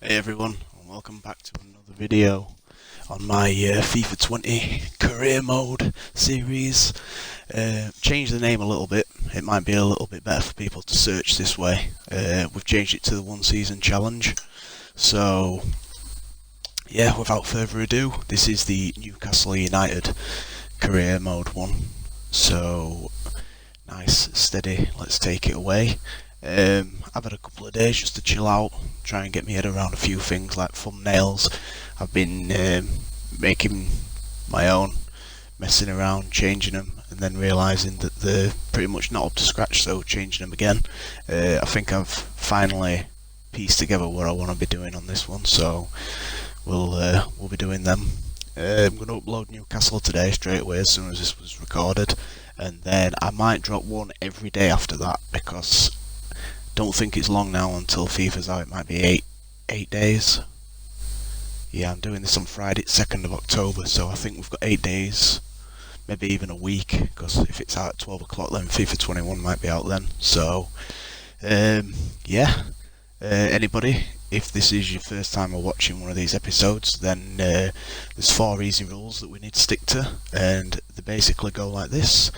Hey everyone, and welcome back to another video on my FIFA 20 career mode series. Changed the name a little bit. It might be a little bit better for people to search this way. We've changed it to the one season challenge. So yeah, without further ado, this is the Newcastle United career mode one. So nice, steady, let's take it away. I've had a couple of days just to chill out, try and get my head around a few things like thumbnails. I've been making my own, messing around, changing them, and then realising that they're pretty much not up to scratch, so changing them again. I think I've finally pieced together what I want to be doing on this one, so we'll be doing them. I'm going to upload Newcastle today straight away as soon as this was recorded, and then I might drop one every day after that because don't think it's long now until FIFA's out. It might be eight days. Yeah, I'm doing this on Friday, 2nd of October, so I think we've got 8 days, maybe even a week, because if it's out at 12 o'clock then FIFA 21 might be out then. So yeah, anybody, if this is your first time of watching one of these episodes, then there's 4 easy rules that we need to stick to, and they basically go like this.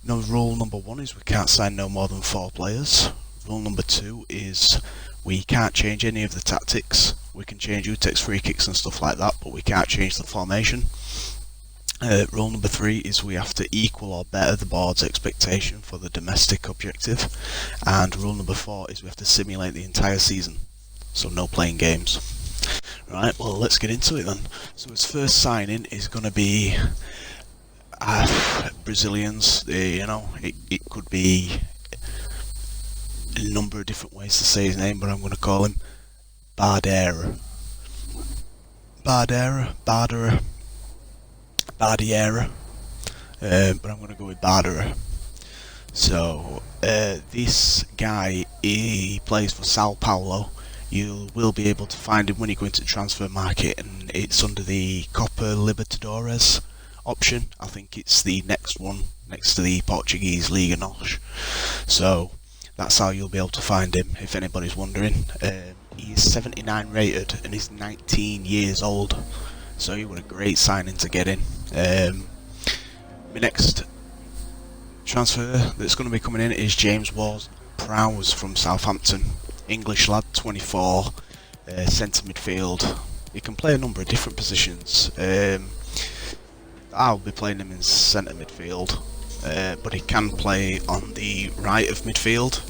No, rule number 1 is we can't sign no more than 4 players. Rule number 2 is we can't change any of the tactics. We can change who takes free kicks and stuff like that, but we can't change the formation. Rule number 3 is we have to equal or better the board's expectation for the domestic objective. And rule number 4 is we have to simulate the entire season, so no playing games. Right, well, let's get into it then. So his first signing is going to be Brazilians. It could be a number of different ways to say his name, but I'm going to call him Bardiera. But I'm going to go with Bardiera. So this guy, he plays for Sao Paulo. You will be able to find him when you go into the transfer market, and it's under the Copa Libertadores option. I think it's the next one next to the Portuguese Liga NOS. So that's how you'll be able to find him, if anybody's wondering. He is 79 rated and he's 19 years old, so he was a great signing to get in. My next transfer that's going to be coming in is James Ward-Prowse from Southampton. English lad, 24, centre midfield. He can play a number of different positions. I'll be playing him in centre midfield. But he can play on the right of midfield.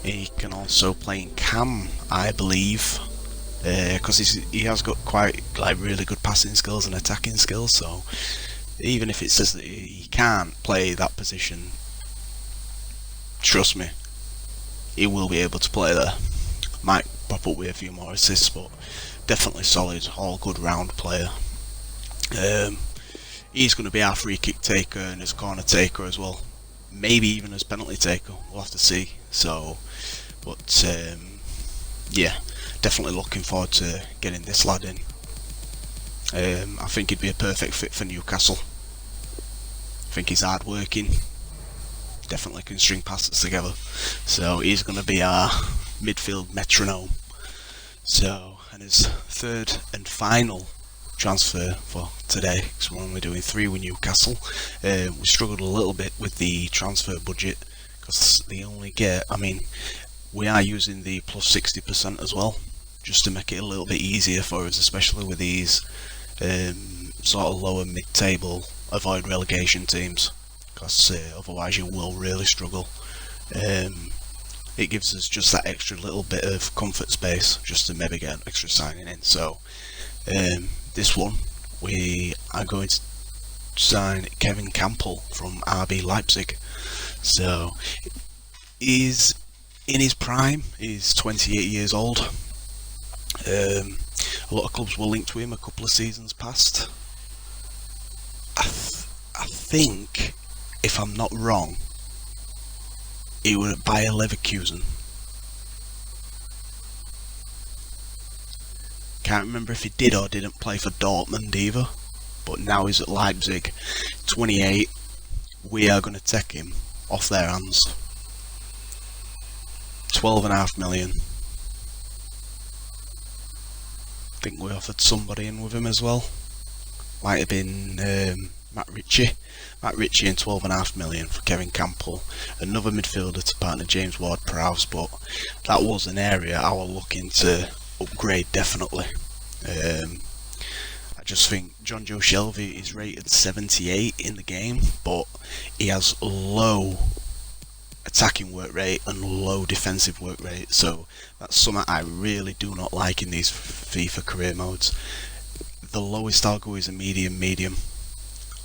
He can also play in cam, I believe, because he has got quite really good passing skills and attacking skills. So even if it says that he can't play that position, trust me, he will be able to play there. Might pop up with a few more assists, but definitely solid, all good round player. He's going to be our free kick taker and his corner taker as well. Maybe even his penalty taker. We'll have to see. So, but yeah, definitely looking forward to getting this lad in. I think he'd be a perfect fit for Newcastle. I think he's hard working. Definitely can string passes together. So he's going to be our midfield metronome. So, and his third and final transfer for today, because we're only doing 3 with Newcastle. We struggled a little bit with the transfer budget because they only get, we are using the plus 60% as well, just to make it a little bit easier for us, especially with these sort of lower mid-table avoid relegation teams, because otherwise you will really struggle. It gives us just that extra little bit of comfort space just to maybe get an extra signing in. So this one, we are going to sign Kevin Campbell from RB Leipzig. So he's in his prime, he's 28 years old. A lot of clubs were linked to him a couple of seasons past. I think, if I'm not wrong, he was at Bayer Leverkusen. Can't remember if he did or didn't play for Dortmund either, but now he's at Leipzig, 28. We are going to take him off their hands. 12.5 million. think we offered somebody in with him as well. Might have been Matt Ritchie and 12.5 million for Kevin Campbell, another midfielder to partner James Ward-Prowse, but that was an area I was looking to upgrade definitely. I just think John Joe Shelvey is rated 78 in the game, but he has low attacking work rate and low defensive work rate, so that's something I really do not like in these FIFA career modes. The lowest I'll go is a medium.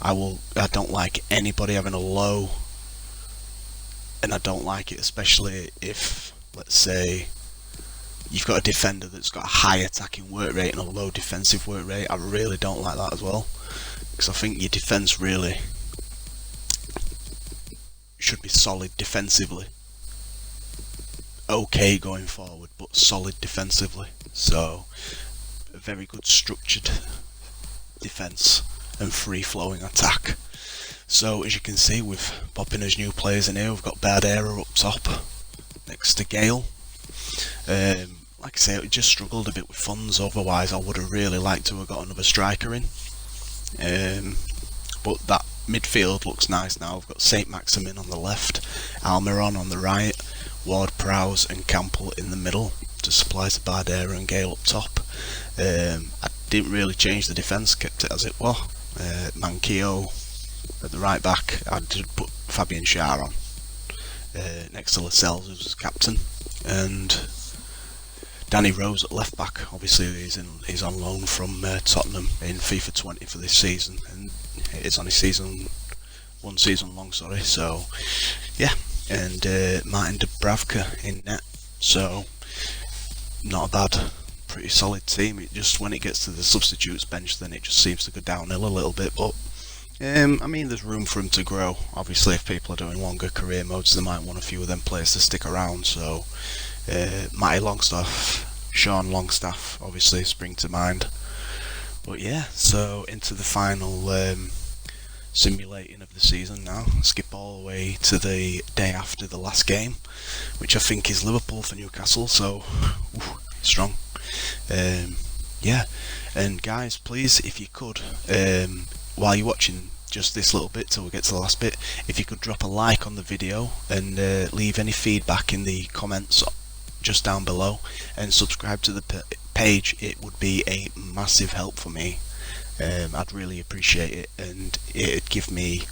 I don't like anybody having a low, and I don't like it especially if, let's say, you've got a defender that's got a high attacking work rate and a low defensive work rate. I really don't like that as well, because I think your defence really should be solid defensively. Okay going forward, but solid defensively. So a very good structured defence and free-flowing attack. So as you can see, with popping as new players in here, we've got Bardera up top next to Gale. Like I say, it just struggled a bit with funds, otherwise I would have really liked to have got another striker in. But that midfield looks nice now. We've got St Maximin on the left, Almiron on the right, Ward-Prowse and Campbell in the middle to supply to Bardera and Gale up top. I didn't really change the defence, kept it as it was. Manquillo at the right back. I did put Fabian Schär on next to Lascelles, who's captain, and Danny Rose at left back. Obviously he's on loan from Tottenham in FIFA 20 for this season, and it's on his one season long, sorry. So yeah, and Martin Dubravka in net. So not a bad, pretty solid team. It just, when it gets to the substitutes bench, then it just seems to go downhill a little bit, but I mean, there's room for him to grow. Obviously if people are doing longer career modes, they might want a few of them players to stick around. So Matty Longstaff, Sean Longstaff obviously spring to mind. But yeah, so into the final simulating of the season now. Skip all the way to the day after the last game, which I think is Liverpool for Newcastle, so strong. Yeah, and guys, please, if you could, while you're watching just this little bit till we get to the last bit, if you could drop a like on the video and leave any feedback in the comments just down below, and subscribe to the page, it would be a massive help for me. I'd really appreciate it, and it'd give me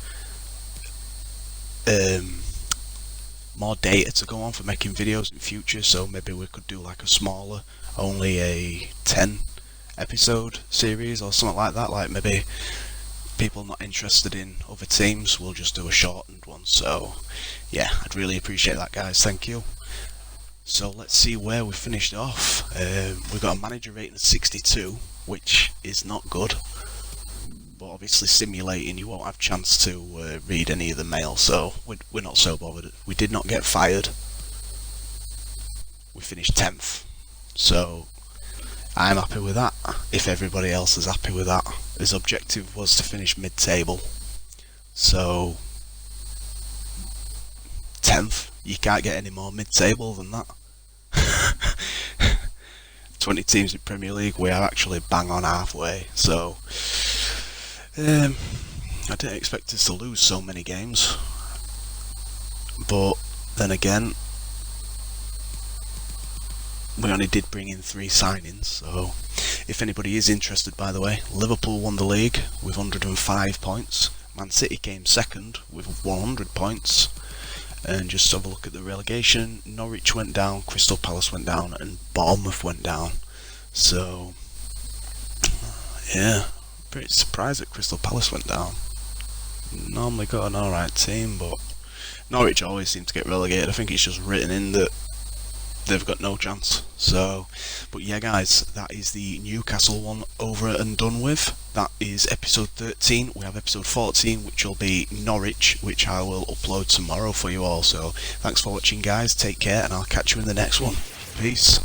more data to go on for making videos in future. So maybe we could do like a smaller, only a 10 episode series or something like that. Like maybe people not interested in other teams, we'll just do a shortened one. So yeah, I'd really appreciate that, guys. Thank you. So let's see where we finished off. We've got a manager rating of 62, which is not good, but obviously simulating, you won't have chance to read any of the mail, so we're not so bothered. We did not get fired. We finished 10th, so I'm happy with that, if everybody else is happy with that. His objective was to finish mid-table, so 10th, you can't get any more mid-table than that. 20 teams in Premier League, we are actually bang on halfway, so I didn't expect us to lose so many games, but then again, we only did bring in 3 signings. So if anybody is interested, by the way, Liverpool won the league with 105 points, Man City came second with 100 points, and just have a look at the relegation. Norwich went down, Crystal Palace went down, and Bournemouth went down. So yeah, pretty surprised that Crystal Palace went down. Normally got an alright team, but Norwich always seem to get relegated. I think it's just written in that they've got no chance. So, but yeah guys, that is the Newcastle one over and done with. That is episode 13. We have episode 14, which will be Norwich, which I will upload tomorrow for you all. So thanks for watching, guys. Take care, and I'll catch you in the next one. Peace.